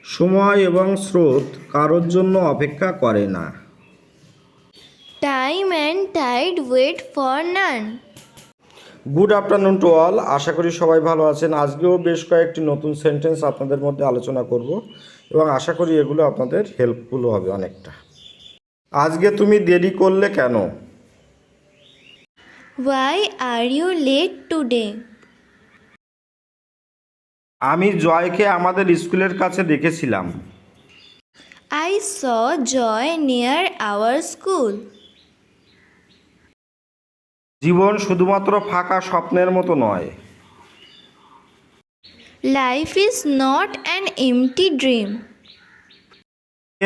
সময় এবং স্রোত কারোর জন্য অপেক্ষা করে না। Time and tide wait for none. Good afternoon to all, আশা করি সবাই ভালো আছেন। আজকেও বেশ কয়েকটি নতুন সেন্টেন্স আপনাদের মধ্যে আলোচনা করব এবং আশা করি এগুলো আপনাদের হেল্পফুল হবে অনেকটা। আজকে তুমি দেরি করলে কেন? Why are you late today? আমি জয়কে আমাদের স্কুলের কাছে দেখেছিলাম। I saw Joy near our school. জীবন শুধুমাত্র ফাঁকা স্বপ্নের মতো নয়। Life is not an empty dream.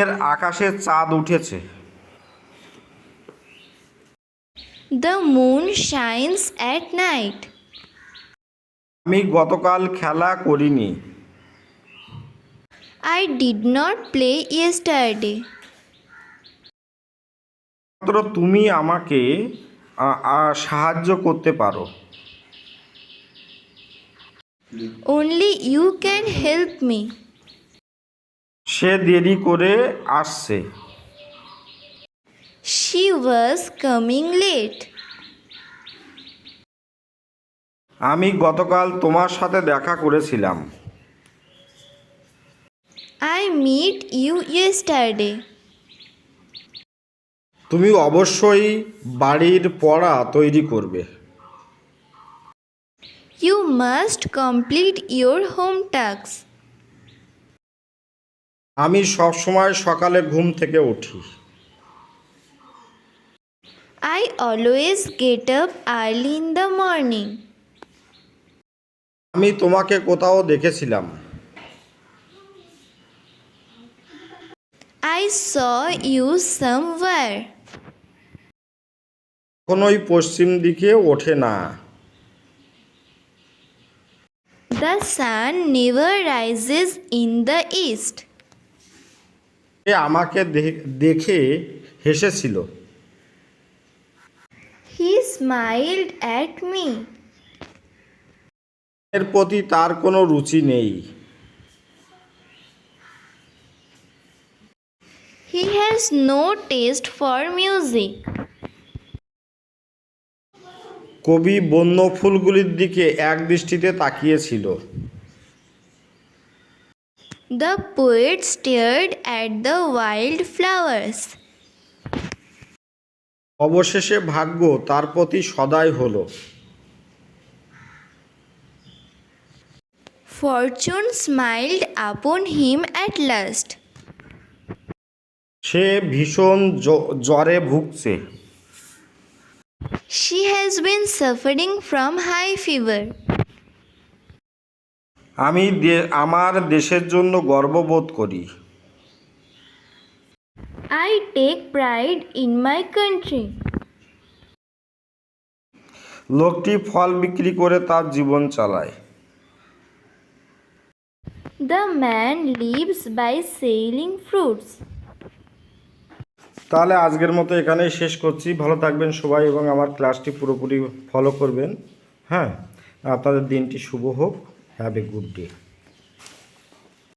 এর আকাশে চাঁদ উঠেছে। The moon shines at night. আমি গতকাল খেলা করিনি। I did not play yesterday. মাত্র তুমি আমাকে সাহায্য করতে পারো। Only you can help me. সে দেরি করে আসছে। She was coming late. আমি গতকাল তোমার সাথে দেখা করেছিলাম। I met you yesterday. তুমি অবশ্যই বাড়ির পড়া তৈরি করবে। You must complete your home tasks. আমি সবসময় সকালে ঘুম থেকে উঠি। I always get up early in the morning. আমি তোমাকে কোথাও দেখেছিলাম। I saw you somewhere. কখনোই পশ্চিম দিকে ওঠে না। The sun never rises in the east. সে আমাকে দেখে হেসেছিল। He smiled at me. এর প্রতি তার কোনো রুচি নেই। He has no taste for music. কবি বন্য ফুলগুলির দিকে এক দৃষ্টিতে তাকিয়েছিল। The poet stared at the wild flowers. অবশেষে ভাগ্য তার প্রতি সদয় হলো। Fortune smiled upon him at last. সে ভীষণ জ্বরে ভুগছে। She has been suffering from high fever. আমি আমার দেশের জন্য গর্ববোধ করি। I take pride in my country. লোকটি ফল বিক্রি করে তার জীবন চালায়। The man lives by selling fruits. তাহলে আজকের মতো এখানেই শেষ করছি। ভালো থাকবেন সবাই এবং আমার ক্লাসটি পুরোপুরি ফলো করবেন। হ্যাঁ, আপনাদের দিনটি শুভ হোক। Have a good day.